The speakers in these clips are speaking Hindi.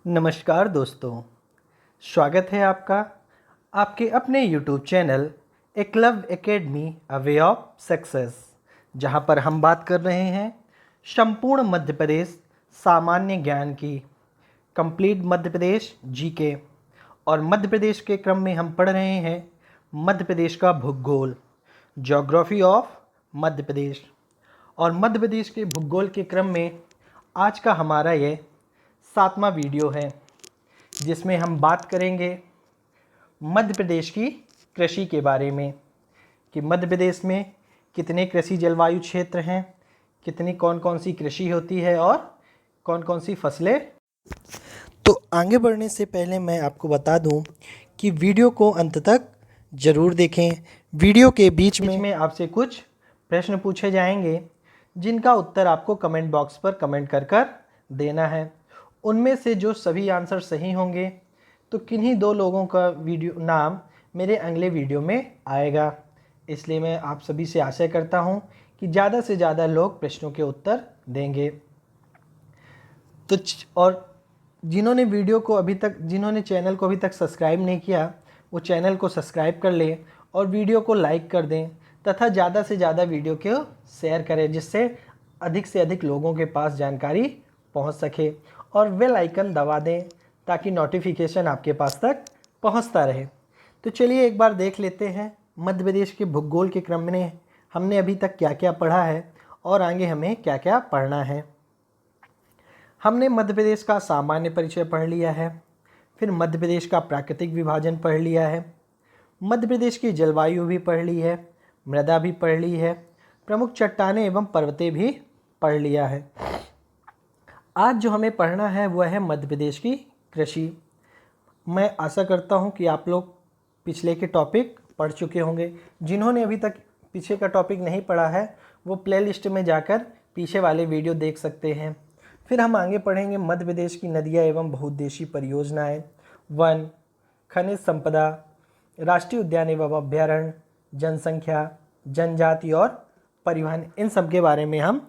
नमस्कार दोस्तों, स्वागत है आपका आपके अपने YouTube channel Eklavya academy a way of success, जहां पर हम बात कर रहे हैं संपूर्ण मध्य प्रदेश सामान्य ज्ञान की, कंप्लीट मध्य प्रदेश जीके। और मध्य प्रदेश के क्रम में हम पढ़ रहे हैं मध्य प्रदेश का भूगोल, ज्योग्राफी ऑफ मध्य प्रदेश। और मध्य प्रदेश के भूगोल के क्रम में आज का हमारा ये 7वां वीडियो है, जिसमें हम बात करेंगे मध्य प्रदेश की कृषि के बारे में कि मध्य प्रदेश में कितने कृषि जलवायु क्षेत्र हैं, कितनी कौन कौन सी कृषि होती है और कौन कौन सी फसलें। तो आगे बढ़ने से पहले मैं आपको बता दूं कि वीडियो को अंत तक ज़रूर देखें। वीडियो के बीच में आपसे कुछ प्रश्न पूछे जाएंगे, जिनका उत्तर आपको कमेंट बॉक्स पर कमेंट कर कर देना है। उनमें से जो सभी आंसर सही होंगे तो किन्हीं 2 लोगों का वीडियो नाम मेरे अगले वीडियो में आएगा। इसलिए मैं आप सभी से आशा करता हूं कि ज़्यादा से ज़्यादा लोग प्रश्नों के उत्तर देंगे। तो और जिन्होंने चैनल को अभी तक सब्सक्राइब नहीं किया, वो चैनल को सब्सक्राइब कर लें और वीडियो को लाइक कर दें तथा ज़्यादा से ज़्यादा वीडियो को शेयर करें, जिससे अधिक से अधिक लोगों के पास जानकारी पहुंच सके। और बेल आइकन दबा दें ताकि नोटिफिकेशन आपके पास तक पहुंचता रहे। तो चलिए एक बार देख लेते हैं मध्य प्रदेश के भूगोल के क्रम में हमने अभी तक क्या क्या पढ़ा है और आगे हमें क्या क्या पढ़ना है। हमने मध्य प्रदेश का सामान्य परिचय पढ़ लिया है, फिर मध्य प्रदेश का प्राकृतिक विभाजन पढ़ लिया है, मध्य प्रदेश की जलवायु भी पढ़ ली है, मृदा भी पढ़ ली है, प्रमुख चट्टानें एवं पर्वतें भी पढ़ लिया है। आज जो हमें पढ़ना है वह है मध्य प्रदेश की कृषि। मैं आशा करता हूं कि आप लोग पिछले के टॉपिक पढ़ चुके होंगे। जिन्होंने अभी तक पीछे का टॉपिक नहीं पढ़ा है वो प्लेलिस्ट में जाकर पीछे वाले वीडियो देख सकते हैं। फिर हम आगे पढ़ेंगे मध्य प्रदेश की नदियाँ एवं बहुउद्देशीय परियोजनाएँ, वन, खनिज संपदा, राष्ट्रीय उद्यान एवं अभ्यारण्य, जनसंख्या, जनजाति और परिवहन, इन सब के बारे में हम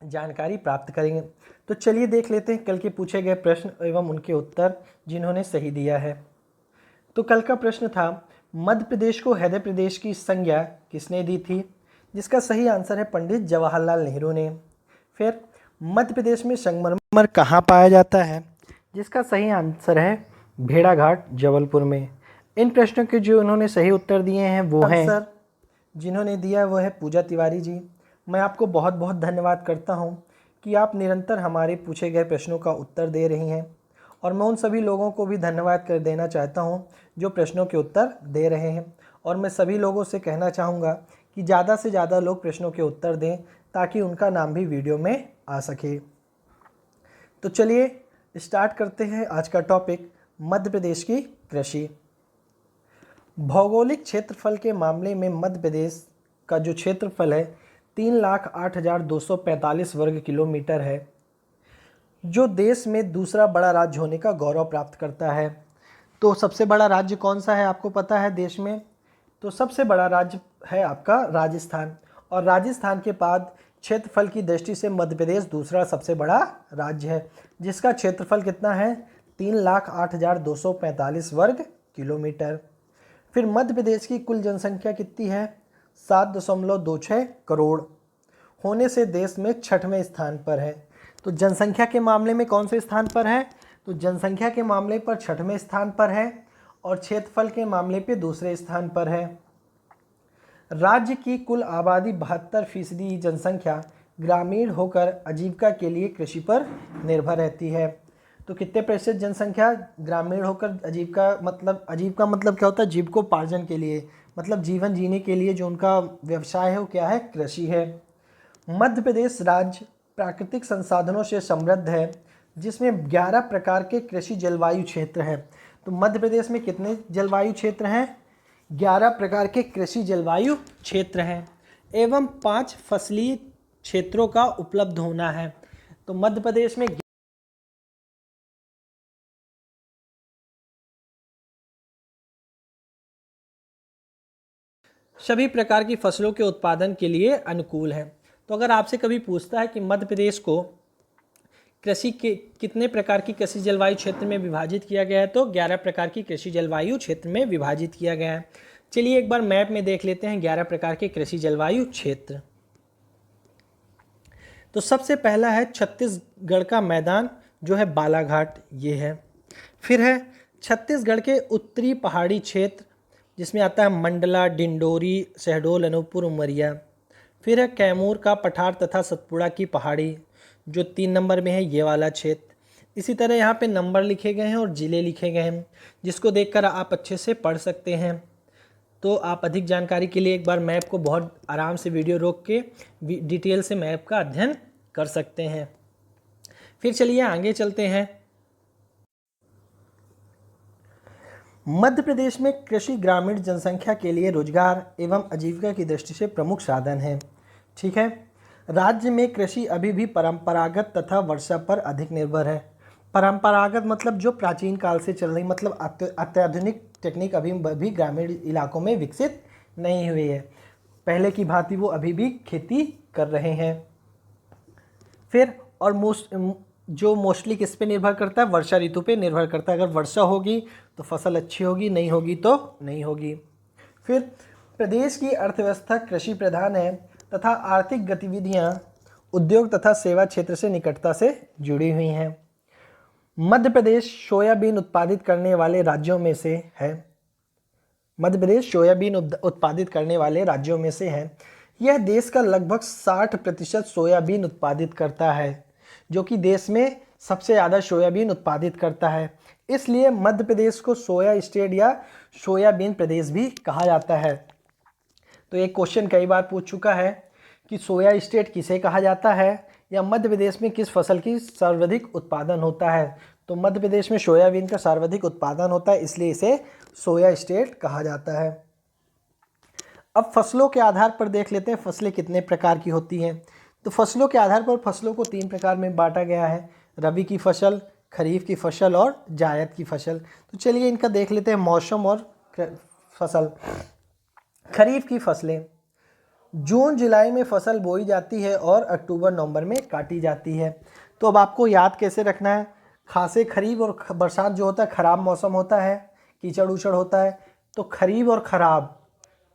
जानकारी प्राप्त करेंगे। तो चलिए देख लेते हैं कल के पूछे गए प्रश्न एवं उनके उत्तर जिन्होंने सही दिया है। तो कल का प्रश्न था, मध्य प्रदेश को हृदय प्रदेश की संज्ञा किसने दी थी? जिसका सही आंसर है पंडित जवाहरलाल नेहरू ने। फिर मध्य प्रदेश में संगमरमर कहाँ पाया जाता है? जिसका सही आंसर है भेड़ाघाट, जबलपुर में। इन प्रश्नों के जो उन्होंने सही उत्तर दिए हैं वो हैं, जिन्होंने दिया वो है पूजा तिवारी जी। मैं आपको बहुत बहुत धन्यवाद करता हूं कि आप निरंतर हमारे पूछे गए प्रश्नों का उत्तर दे रही हैं, और मैं उन सभी लोगों को भी धन्यवाद कर देना चाहता हूं जो प्रश्नों के उत्तर दे रहे हैं। और मैं सभी लोगों से कहना चाहूँगा कि ज़्यादा से ज़्यादा लोग प्रश्नों के उत्तर दें ताकि उनका नाम भी वीडियो में आ सके। तो चलिए स्टार्ट करते हैं आज का टॉपिक, मध्य प्रदेश की कृषि। भौगोलिक क्षेत्रफल के मामले में मध्य प्रदेश का जो क्षेत्रफल है 3,08,245 वर्ग किलोमीटर है, जो देश में दूसरा बड़ा राज्य होने का गौरव प्राप्त करता है। तो सबसे बड़ा राज्य कौन सा है आपको पता है देश में? तो सबसे बड़ा राज्य है आपका राजस्थान, और राजस्थान के बाद क्षेत्रफल की दृष्टि से मध्य प्रदेश दूसरा सबसे बड़ा राज्य है, जिसका क्षेत्रफल कितना है? 3,08,245 वर्ग किलोमीटर। फिर मध्य प्रदेश की कुल जनसंख्या कितनी है? 7.26 करोड़ होने से देश में 6वें स्थान पर है। तो जनसंख्या के मामले में कौन से स्थान पर है? तो जनसंख्या के मामले पर 6वें स्थान पर है, और क्षेत्रफल के मामले पे दूसरे स्थान पर है। राज्य की कुल आबादी 72% जनसंख्या ग्रामीण होकर आजीविका के लिए कृषि पर निर्भर रहती है। तो कितने प्रतिशत जनसंख्या ग्रामीण होकर आजीविका मतलब क्या होता है? जीविकोपार्जन के लिए, मतलब जीवन जीने के लिए जो उनका व्यवसाय है वो क्या है? कृषि है। मध्य प्रदेश राज्य प्राकृतिक संसाधनों से समृद्ध है, जिसमें 11 प्रकार के कृषि जलवायु क्षेत्र हैं। तो मध्य प्रदेश में कितने जलवायु क्षेत्र हैं? 11 प्रकार के कृषि जलवायु क्षेत्र हैं, एवं 5 फसलीय क्षेत्रों का उपलब्ध होना है। तो मध्य प्रदेश में सभी प्रकार की फसलों के उत्पादन के लिए अनुकूल है। तो अगर आपसे कभी पूछता है कि मध्य प्रदेश को कृषि के कितने प्रकार की कृषि जलवायु क्षेत्र में विभाजित किया गया है? तो 11 प्रकार की कृषि जलवायु क्षेत्र में विभाजित किया गया है। चलिए एक बार मैप में देख लेते हैं 11 प्रकार के कृषि जलवायु क्षेत्र। तो सबसे पहला है छत्तीसगढ़ का मैदान जो है बालाघाट, ये है। फिर है छत्तीसगढ़ के उत्तरी पहाड़ी क्षेत्र जिसमें आता है मंडला, डिंडोरी, शहडोल, अनूपपुर, उमरिया। फिर है कैमूर का पठार तथा सतपुड़ा की पहाड़ी जो 3 नंबर में है, ये वाला क्षेत्र। इसी तरह यहाँ पे नंबर लिखे गए हैं और ज़िले लिखे गए हैं जिसको देखकर आप अच्छे से पढ़ सकते हैं। तो आप अधिक जानकारी के लिए एक बार मैप को बहुत आराम से वीडियो रोक के डिटेल से मैप का अध्ययन कर सकते हैं। फिर चलिए आगे चलते हैं। मध्य प्रदेश में कृषि ग्रामीण जनसंख्या के लिए रोजगार एवं आजीविका की दृष्टि से प्रमुख साधन है। ठीक है। राज्य में कृषि अभी भी परंपरागत तथा वर्षा पर अधिक निर्भर है। परंपरागत मतलब जो प्राचीन काल से चल रही, मतलब अत्याधुनिक टेक्निक अभी भी ग्रामीण इलाकों में विकसित नहीं हुई है। पहले की भांति वो अभी भी खेती कर रहे हैं। फिर और मोस्टली किस पे निर्भर करता है? वर्षा ऋतु पे निर्भर करता है। अगर वर्षा होगी तो फसल अच्छी होगी, नहीं होगी तो नहीं होगी। फिर प्रदेश की अर्थव्यवस्था कृषि प्रधान है तथा आर्थिक गतिविधियां उद्योग तथा सेवा क्षेत्र से निकटता से जुड़ी हुई हैं। मध्य प्रदेश सोयाबीन उत्पादित करने वाले राज्यों में से है। मध्य प्रदेश सोयाबीन उत्पादित करने वाले राज्यों में से है। यह देश का लगभग 60% सोयाबीन उत्पादित करता है, जो कि देश में सबसे ज़्यादा सोयाबीन उत्पादित करता है। इसलिए मध्य प्रदेश को सोया स्टेट या सोयाबीन प्रदेश भी कहा जाता है। तो एक क्वेश्चन कई बार पूछ चुका है कि सोया स्टेट किसे कहा जाता है या मध्य प्रदेश में किस फसल की सर्वाधिक उत्पादन होता है। तो मध्य प्रदेश में सोयाबीन का सर्वाधिक उत्पादन होता है, इसलिए इसे सोया स्टेट कहा जाता है। अब फसलों के आधार पर देख लेते हैं फसलें कितने प्रकार की होती हैं। तो फसलों के आधार पर फसलों को 3 प्रकार में बांटा गया है, रबी की फसल, खरीफ की फसल और जायद की फसल। तो चलिए इनका देख लेते हैं मौसम और फसल। खरीफ की फसलें जून जुलाई में फसल बोई जाती है और अक्टूबर नवंबर में काटी जाती है। तो अब आपको याद कैसे रखना है? खासे खरीफ और बरसात जो होता है ख़राब मौसम होता है, कीचड़ उचड़ होता है। तो खरीफ और ख़राब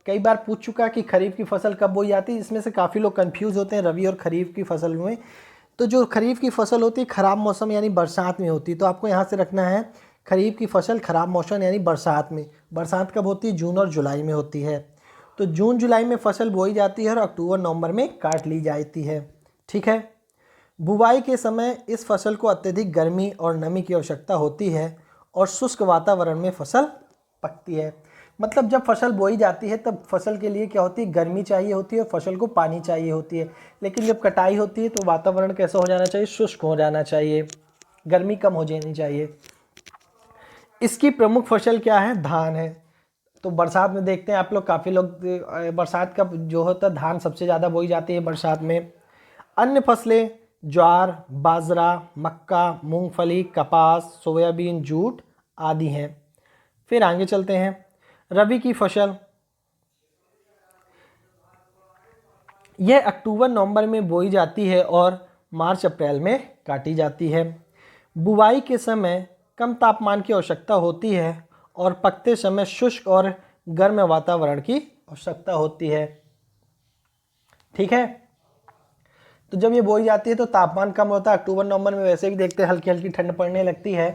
कई बार पूछ चुका कि खरीफ की फसल कब बोई जाती है। इसमें से काफ़ी लोग कंफ्यूज होते हैं रबी और खरीफ की फसल में। तो जो खरीफ की फसल होती है ख़राब मौसम यानी बरसात में होती है। तो आपको यहाँ से रखना है खरीफ की फसल ख़राब मौसम यानी बरसात में। बरसात कब होती है? जून और जुलाई में होती है। तो जून जुलाई में फसल बोई जाती है और अक्टूबर नवंबर में काट ली जाती है। ठीक है। बुवाई के समय इस फसल को अत्यधिक गर्मी और नमी की आवश्यकता होती है और शुष्क वातावरण में फसल पकती है। मतलब जब फसल बोई जाती है तब फसल के लिए क्या होती है? गर्मी चाहिए होती है और फसल को पानी चाहिए होती है। लेकिन जब कटाई होती है तो वातावरण कैसा हो जाना चाहिए? शुष्क हो जाना चाहिए, गर्मी कम हो जानी चाहिए। इसकी प्रमुख फसल क्या है? धान है। तो बरसात में देखते हैं आप लोग, काफ़ी लोग बरसात का जो होता है धान सबसे ज़्यादा बोई जाती है बरसात में। अन्य फसलें ज्वार, बाजरा, मक्का, मूंगफली, कपास, सोयाबीन, जूट आदि हैं। फिर आगे चलते हैं। रबी की फसल यह अक्टूबर नवंबर में बोई जाती है और मार्च अप्रैल में काटी जाती है। बुवाई के समय कम तापमान की आवश्यकता होती है और पकते समय शुष्क और गर्म वातावरण की आवश्यकता होती है। ठीक है। तो जब ये बोई जाती है तो तापमान कम होता है। अक्टूबर नवंबर में वैसे भी देखते हैं हल्की हल्की ठंड पड़ने लगती है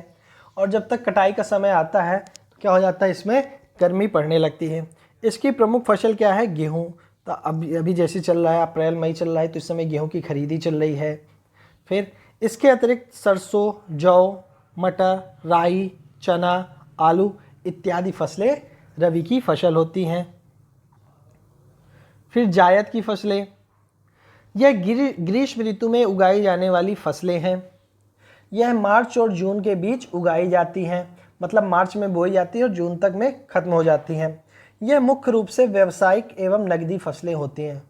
और जब तक कटाई का समय आता है तो क्या हो जाता है? इसमें गर्मी पड़ने लगती है। इसकी प्रमुख फसल क्या है? गेहूँ। तो अभी जैसे चल रहा है अप्रैल मई चल रहा है तो इस समय गेहूँ की खरीदी चल रही है। फिर इसके अतिरिक्त सरसों, जौ, मटर, राई, चना, आलू इत्यादि फसलें रबी की फसल होती हैं। फिर जायद की फसलें यह ग्रीष्म ऋतु में उगाई जाने वाली फसलें हैं। यह मार्च और जून के बीच उगाई जाती हैं। मतलब मार्च में बोई जाती है और जून तक में ख़त्म हो जाती हैं। यह मुख्य रूप से व्यावसायिक एवं नकदी फसलें होती हैं,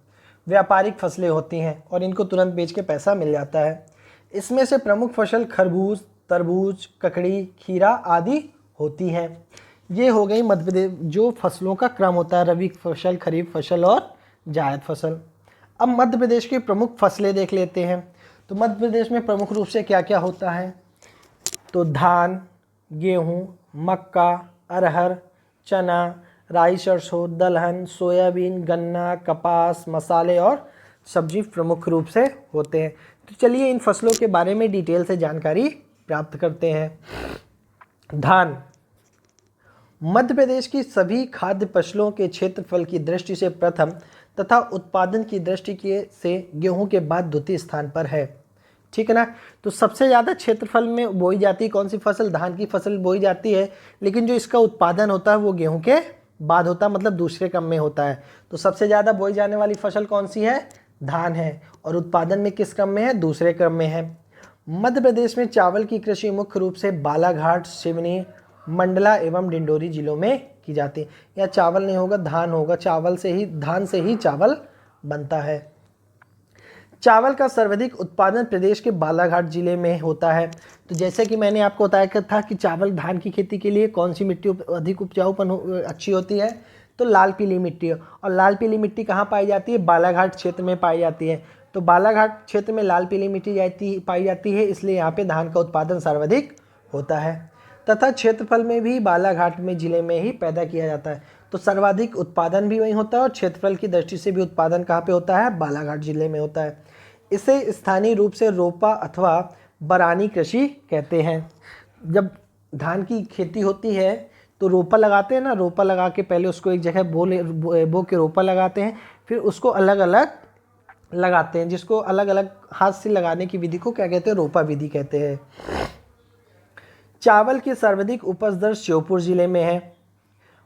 व्यापारिक फसलें होती हैं और इनको तुरंत बेच के पैसा मिल जाता है। इसमें से प्रमुख फसल खरबूज, तरबूज, ककड़ी, खीरा आदि होती हैं। ये हो गई मध्य प्रदेश जो फसलों का क्रम होता है, रबी फसल, खरीफ फसल और जायद फसल। अब मध्य प्रदेश की प्रमुख फसलें देख लेते हैं। तो मध्य प्रदेश में प्रमुख रूप से क्या क्या होता है? तो धान, गेहूँ, मक्का, अरहर, चना, राई, सरसों, दलहन, सोयाबीन, गन्ना, कपास, मसाले और सब्जी प्रमुख रूप से होते हैं। तो चलिए इन फसलों के बारे में डिटेल से जानकारी प्राप्त करते हैं। धान मध्य प्रदेश की सभी खाद्य फसलों के क्षेत्रफल की दृष्टि से प्रथम तथा उत्पादन की दृष्टि से गेहूं के बाद द्वितीय स्थान पर है। ठीक है ना। तो सबसे ज़्यादा क्षेत्रफल में बोई जाती है कौन सी फसल? धान की फसल बोई जाती है, लेकिन जो इसका उत्पादन होता है वो गेहूं के बाद होता है, मतलब दूसरे क्रम में होता है। तो सबसे ज़्यादा बोई जाने वाली फसल कौन सी है? धान है। और उत्पादन में किस क्रम में है? दूसरे क्रम में है। मध्य प्रदेश में चावल की कृषि मुख्य रूप से बालाघाट, सिवनी, मंडला एवं डिंडोरी जिलों में की जाती है। या चावल नहीं होगा, धान होगा। धान से ही चावल बनता है। चावल का सर्वाधिक उत्पादन प्रदेश के बालाघाट जिले में होता है। तो जैसे कि मैंने आपको बताया था कि चावल धान की खेती के लिए कौन सी मिट्टी अधिक उपजाऊपन अच्छी होती है? तो लाल पीली मिट्टी। और लाल पीली मिट्टी कहाँ पाई जाती है? बालाघाट क्षेत्र में पाई जाती है। तो बालाघाट क्षेत्र में लाल पीली मिट्टी पाई जाती है, इसलिए यहाँ पे धान का उत्पादन सर्वाधिक होता है। तथा क्षेत्रफल में भी बालाघाट में जिले में ही पैदा किया जाता है। तो सर्वाधिक उत्पादन भी वहीं होता है और क्षेत्रफल की दृष्टि से भी उत्पादन कहाँ पे होता है? बालाघाट जिले में होता है। इसे स्थानीय रूप से रोपा अथवा बरानी कृषि कहते हैं। जब धान की खेती होती है तो रोपा लगाते हैं ना, रोपा लगा के पहले उसको एक जगह बो के रोपा लगाते हैं, फिर उसको अलग अलग लगाते हैं, जिसको अलग अलग हाथ से लगाने की विधि को क्या कहते हैं? रोपा विधि कहते हैं। चावल की सर्वाधिक उपज दर श्योपुर जिले में है।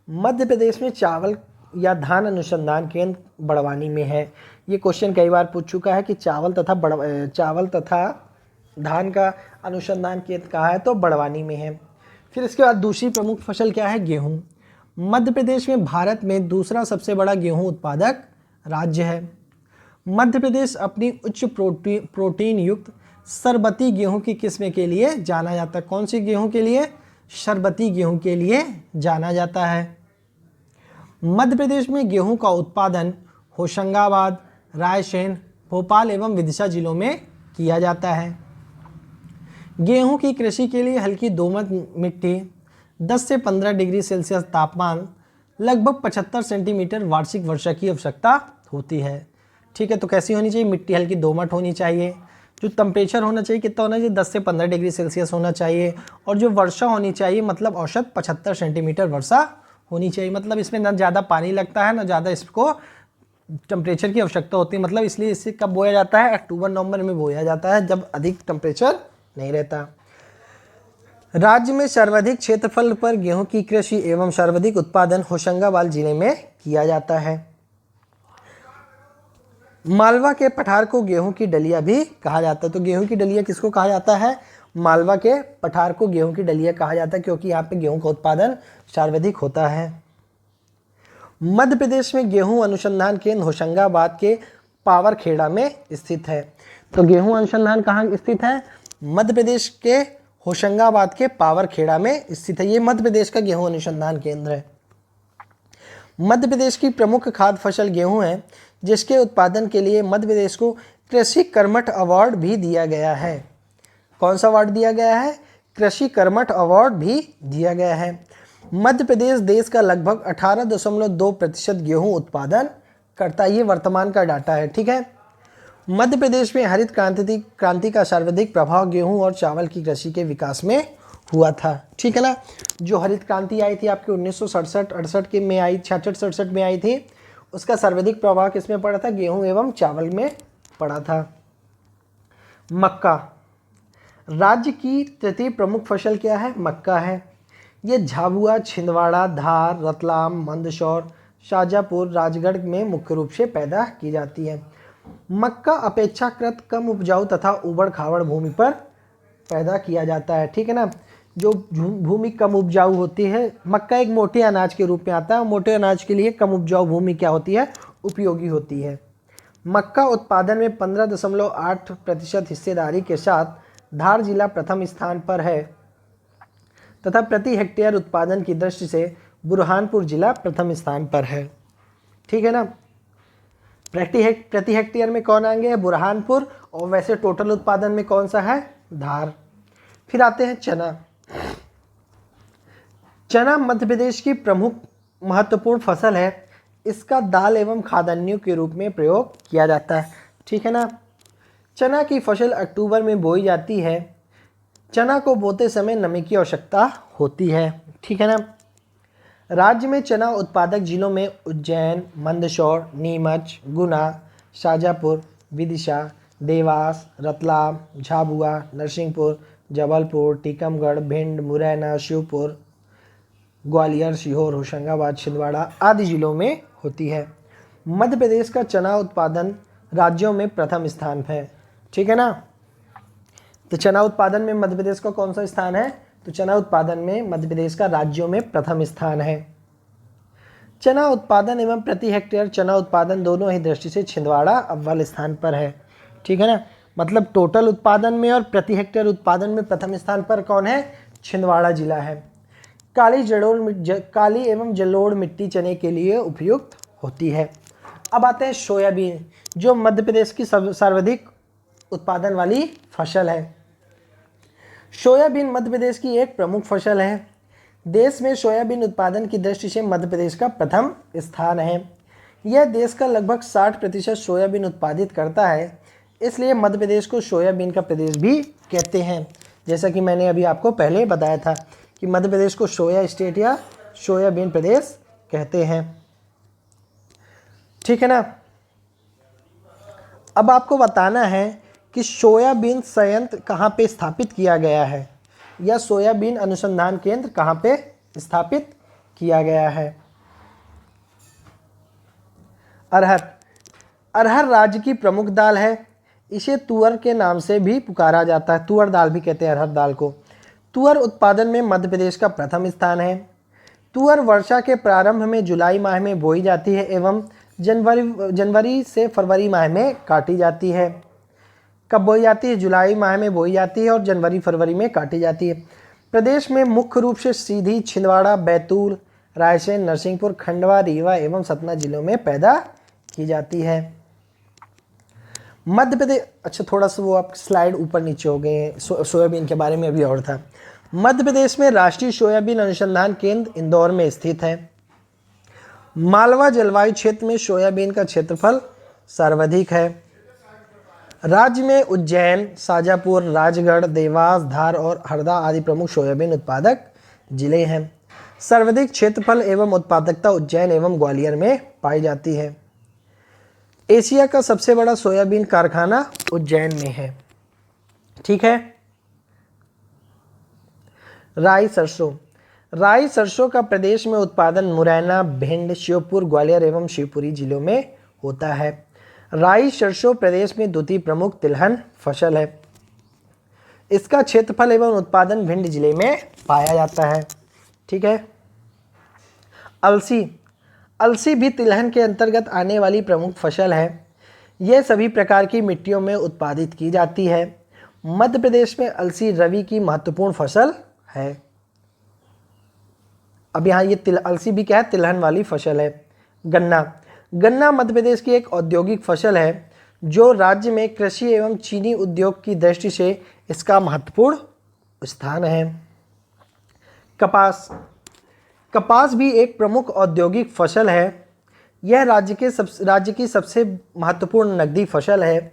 मध्य प्रदेश में चावल या धान अनुसंधान केंद्र बड़वानी में है। ये क्वेश्चन कई बार पूछ चुका है कि चावल तथा धान का अनुसंधान केंद्र कहाँ है? तो बड़वानी में है। फिर इसके बाद दूसरी प्रमुख फसल क्या है? गेहूँ। मध्य प्रदेश में भारत में दूसरा सबसे बड़ा गेहूँ उत्पादक राज्य है। मध्य प्रदेश अपनी उच्च प्रोटीन युक्त शरबती गेहूं की किस्म के लिए जाना जाता है। कौन सी गेहूं के लिए? शरबती गेहूं के लिए जाना जाता है। मध्य प्रदेश में गेहूं का उत्पादन होशंगाबाद, रायसेन, भोपाल एवं विदिशा जिलों में किया जाता है। गेहूं की कृषि के लिए हल्की दोमट मिट्टी, 10 से 15 डिग्री सेल्सियस तापमान, लगभग 75 सेंटीमीटर वार्षिक वर्षा की आवश्यकता होती है। ठीक है। तो कैसी होनी चाहिए? मिट्टी हल्की दोमट होनी चाहिए। जो टेम्परेचर होना चाहिए कितना होना चाहिए? 10 से 15 डिग्री सेल्सियस होना चाहिए। और जो वर्षा होनी चाहिए मतलब औसत 75 सेंटीमीटर वर्षा होनी चाहिए। मतलब इसमें ना ज़्यादा पानी लगता है ना ज़्यादा इसको टेम्परेचर की आवश्यकता होती है। मतलब इसलिए इसे कब बोया जाता है? अक्टूबर नवंबर में बोया जाता है, जब अधिक टेम्परेचर नहीं रहता। राज्य में सर्वाधिक क्षेत्रफल पर गेहूं की कृषि एवं सर्वाधिक उत्पादन होशंगाबाद जिले में किया जाता है। मालवा के पठार को गेहूं की डलिया भी कहा जाता है। तो गेहूं की डलिया किसको कहा जाता है? मालवा के पठार को गेहूं की डलिया कहा जाता है, क्योंकि यहाँ पे गेहूं का उत्पादन सर्वाधिक होता है। मध्य प्रदेश में गेहूं अनुसंधान केंद्र होशंगाबाद के पावरखेड़ा में स्थित है। तो गेहूं अनुसंधान कहाँ स्थित है? मध्य प्रदेश के होशंगाबाद के पावरखेड़ा में स्थित है। ये मध्य प्रदेश का गेहूं अनुसंधान केंद्र है। मध्य प्रदेश की प्रमुख खाद्य फसल गेहूं है, जिसके उत्पादन के लिए मध्य प्रदेश को कृषि कर्मठ अवार्ड भी दिया गया है। कौन सा अवार्ड दिया गया है? कृषि कर्मठ अवार्ड भी दिया गया है। मध्य प्रदेश देश का लगभग 18.2% गेहूं उत्पादन करता है। ये वर्तमान का डाटा है। ठीक है। मध्य प्रदेश में हरित क्रांति का सर्वाधिक प्रभाव गेहूं और चावल की कृषि के विकास में हुआ था। ठीक है ना। जो हरित क्रांति आई थी आपके 1967-68 के में आई, 66-67 में आई थी, उसका सर्वाधिक प्रभाव किसमें पड़ा था? गेहूं एवं चावल में पड़ा था। मक्का राज्य की तृतीय प्रमुख फसल क्या है? मक्का है। ये झाबुआ, छिंदवाड़ा, धार, रतलाम, मंदसौर, शाजापुर, राजगढ़ में मुख्य रूप से पैदा की जाती है। मक्का अपेक्षाकृत कम उपजाऊ तथा उबड़ खाबड़ भूमि पर पैदा किया जाता है। ठीक है ना। जो भूमि कम उपजाऊ होती है, मक्का एक मोटे अनाज के रूप में आता है। मोटे अनाज के लिए कम उपजाऊ भूमि क्या होती है? उपयोगी होती है। मक्का उत्पादन में 15.8% हिस्सेदारी के साथ धार जिला प्रथम स्थान पर है तथा प्रति हेक्टेयर उत्पादन की दृष्टि से बुरहानपुर जिला प्रथम स्थान पर है। ठीक है ना। प्रति हेक्टेयर में कौन आएंगे? बुरहानपुर और वैसे टोटल उत्पादन में कौन सा है? धार। फिर आते हैं चना। चना मध्य प्रदेश की प्रमुख महत्वपूर्ण फसल है। इसका दाल एवं खाद्यान्नों के रूप में प्रयोग किया जाता है। ठीक है ना। चना की फसल अक्टूबर में बोई जाती है। चना को बोते समय नमी की आवश्यकता होती है। ठीक है ना। राज्य में चना उत्पादक जिलों में उज्जैन, मंदसौर, नीमच, गुना, शाजापुर, विदिशा, देवास, रतलाम, झाबुआ, नरसिंहपुर, जबलपुर, टीकमगढ़, भिंड, मुरैना, श्योपुर, ग्वालियर, सीहोर, होशंगाबाद, छिंदवाड़ा आदि जिलों में होती है। मध्य प्रदेश का चना उत्पादन राज्यों में प्रथम स्थान है। ठीक है ना। तो चना उत्पादन में मध्य प्रदेश का कौन सा स्थान है? तो चना उत्पादन में मध्य प्रदेश का राज्यों में प्रथम स्थान है। चना उत्पादन एवं प्रति हेक्टेयर चना उत्पादन दोनों ही दृष्टि से छिंदवाड़ा अव्वल स्थान पर है। ठीक है ना। मतलब टोटल उत्पादन में और प्रति हेक्टेयर उत्पादन में प्रथम स्थान पर कौन है? छिंदवाड़ा जिला है। काली एवं जलोढ़ मिट्टी चने के लिए उपयुक्त होती है। अब आते हैं सोयाबीन, जो मध्य प्रदेश की सर्वाधिक उत्पादन वाली फसल है। सोयाबीन मध्य प्रदेश की एक प्रमुख फसल है। देश में सोयाबीन उत्पादन की दृष्टि से मध्य प्रदेश का प्रथम स्थान है। यह देश का लगभग 60% सोयाबीन उत्पादित करता है, इसलिए मध्य प्रदेश को सोयाबीन का प्रदेश भी कहते हैं। जैसा कि मैंने अभी आपको पहले बताया था कि मध्य प्रदेश को सोया स्टेट या सोयाबीन प्रदेश कहते हैं। ठीक है ना। अब आपको बताना है कि सोयाबीन संयंत्र कहाँ पे स्थापित किया गया है, या सोयाबीन अनुसंधान केंद्र कहाँ पे स्थापित किया गया है। अरहर। अरहर राज्य की प्रमुख दाल है। इसे तुअर के नाम से भी पुकारा जाता है। तुअर दाल भी कहते हैं अरहर दाल को। तुअर उत्पादन में मध्य प्रदेश का प्रथम स्थान है। तुअर वर्षा के प्रारंभ में जुलाई माह में बोई जाती है एवं जनवरी से फरवरी माह में काटी जाती है। कब बोई जाती है? जुलाई माह में बोई जाती है और जनवरी फरवरी में काटी जाती है। प्रदेश में मुख्य रूप से सीधी, छिंदवाड़ा, बैतूल, रायसेन, नरसिंहपुर, खंडवा, रीवा एवं सतना जिलों में पैदा की जाती है। मध्य प्रदेश, अच्छा थोड़ा सा वो आप स्लाइड ऊपर नीचे हो गए हैं। सोयाबीन के बारे में अभी और था। मध्य प्रदेश में राष्ट्रीय सोयाबीन अनुसंधान केंद्र इंदौर में स्थित है। मालवा जलवायु क्षेत्र में सोयाबीन का क्षेत्रफल सर्वाधिक है। राज्य में उज्जैन, शाजापुर, राजगढ़, देवास, धार और हरदा आदि प्रमुख सोयाबीन उत्पादक जिले हैं। सर्वाधिक क्षेत्रफल एवं उत्पादकता उज्जैन एवं ग्वालियर में पाई जाती है। एशिया का सबसे बड़ा सोयाबीन कारखाना उज्जैन में है। ठीक है। राई सरसों। राई सरसों का प्रदेश में उत्पादन मुरैना, भिंड, श्योपुर, ग्वालियर एवं शिवपुरी जिलों में होता है। राई सरसों प्रदेश में द्वितीय प्रमुख तिलहन फसल है। इसका क्षेत्रफल एवं उत्पादन भिंड जिले में पाया जाता है। ठीक है। अलसी। अलसी भी तिलहन के अंतर्गत आने वाली प्रमुख फसल है। यह सभी प्रकार की मिट्टियों में उत्पादित की जाती है। मध्य प्रदेश में अलसी रबी की महत्वपूर्ण फसल है। अब यहाँ ये अलसी भी क्या है? तिलहन वाली फसल है। गन्ना। गन्ना मध्य प्रदेश की एक औद्योगिक फसल है जो राज्य में कृषि एवं चीनी उद्योग की दृष्टि से इसका महत्वपूर्ण स्थान है। कपास। कपास भी एक प्रमुख औद्योगिक फसल है। यह राज्य की सबसे महत्वपूर्ण नकदी फसल है।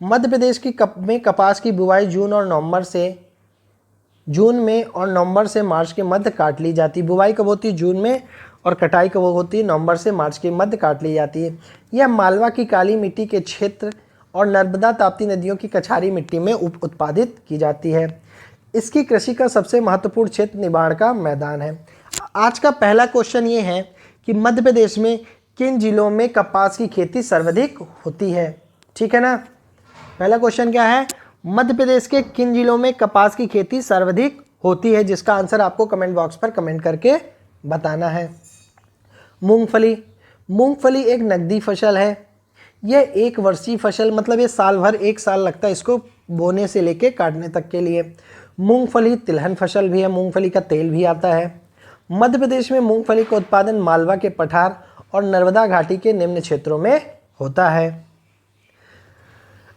मध्य प्रदेश की कपास की बुवाई जून में और नवंबर से मार्च के मध्य काट ली जाती है। बुवाई कब होती है? जून में, और कटाई कब होती है? नवंबर से मार्च के मध्य काट ली जाती है। यह मालवा की काली मिट्टी के क्षेत्र और नर्मदा ताप्ती नदियों की कछारी मिट्टी में उत्पादित की जाती है। इसकी कृषि का सबसे महत्वपूर्ण क्षेत्र निमाड़ का मैदान है। आज का पहला क्वेश्चन ये है कि मध्य प्रदेश में किन जिलों में कपास की खेती सर्वाधिक होती है। ठीक है ना। पहला क्वेश्चन क्या है? मध्य प्रदेश के किन जिलों में कपास की खेती सर्वाधिक होती है, जिसका आंसर आपको कमेंट बॉक्स पर कमेंट करके बताना है। मूंगफली। मूंगफली एक नकदी फसल है। यह एक वर्षीय फसल, मतलब ये साल भर, एक साल लगता है इसको बोने से लेके काटने तक के लिए। मूंगफली तिलहन फसल भी है। मूंगफली का तेल भी आता है। मध्य प्रदेश में मूंगफली का उत्पादन मालवा के पठार और नर्मदा घाटी के निम्न क्षेत्रों में होता है।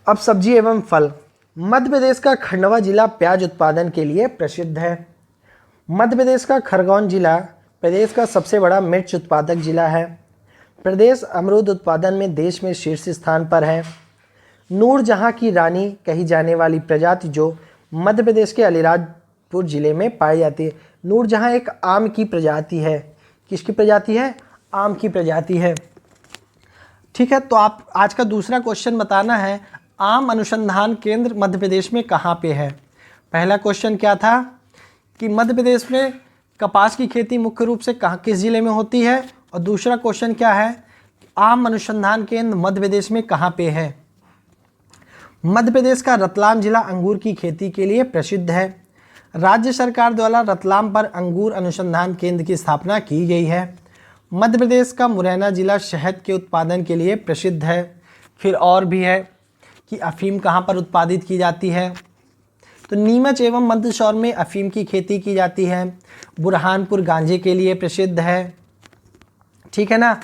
अब सब्जी एवं फल। मध्य प्रदेश का खंडवा जिला प्याज उत्पादन के लिए प्रसिद्ध है। मध्य प्रदेश का खरगोन जिला प्रदेश का सबसे बड़ा मिर्च उत्पादक जिला है। प्रदेश अमरूद उत्पादन में देश में शीर्ष स्थान पर है। नूरजहां की रानी कही जाने वाली प्रजाति जो मध्य प्रदेश के अलीराजपुर जिले में पाई जाती है। नूरजहां एक आम की प्रजाति है। किसकी प्रजाति है? आम की प्रजाति है। ठीक है, तो आप आज का दूसरा क्वेश्चन बताना है, आम अनुसंधान केंद्र मध्य प्रदेश में कहाँ पे है। पहला क्वेश्चन क्या था कि मध्य प्रदेश में कपास की खेती मुख्य रूप से किस जिले में होती है, और दूसरा क्वेश्चन क्या है, आम अनुसंधान केंद्र मध्य प्रदेश में कहाँ पे है। मध्य प्रदेश का रतलाम जिला अंगूर की खेती के लिए प्रसिद्ध है। राज्य सरकार द्वारा रतलाम पर अंगूर अनुसंधान केंद्र की स्थापना की गई है। मध्य प्रदेश का मुरैना जिला शहद के उत्पादन के लिए प्रसिद्ध है। फिर और भी है कि अफीम कहाँ पर उत्पादित की जाती है, तो नीमच एवं मंदसौर में अफीम की खेती की जाती है। बुरहानपुर गांजे के लिए प्रसिद्ध है। ठीक है ना,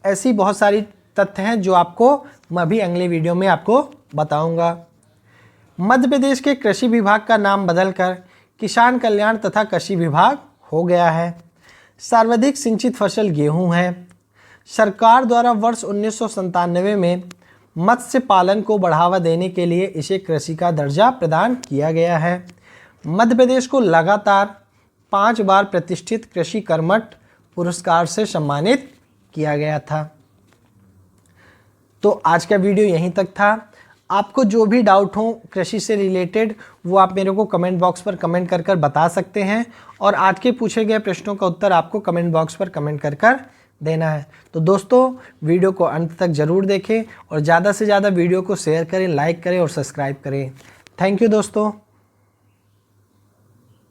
ऐसी बहुत सारी तथ्य हैं जो आपको मैं अभी अगले वीडियो में आपको बताऊंगा। मध्य प्रदेश के कृषि विभाग का नाम बदलकर किसान कल्याण तथा कृषि विभाग हो गया है। सर्वाधिक सिंचित फसल गेहूं है। सरकार द्वारा वर्ष 1997 में मत्स्य पालन को बढ़ावा देने के लिए इसे कृषि का दर्जा प्रदान किया गया है। मध्य प्रदेश को लगातार 5 बार प्रतिष्ठित कृषि कर्मठ पुरस्कार से सम्मानित किया गया था। तो आज का वीडियो यहीं तक था। आपको जो भी डाउट हो कृषि से रिलेटेड वो आप मेरे को कमेंट बॉक्स पर कमेंट कर बता सकते हैं, और आज के पूछे गए प्रश्नों का उत्तर आपको कमेंट बॉक्स पर कमेंट कर देना है। तो दोस्तों वीडियो को अंत तक ज़रूर देखें और ज़्यादा से ज़्यादा वीडियो को शेयर करें, लाइक करें और सब्सक्राइब करें। थैंक यू दोस्तों।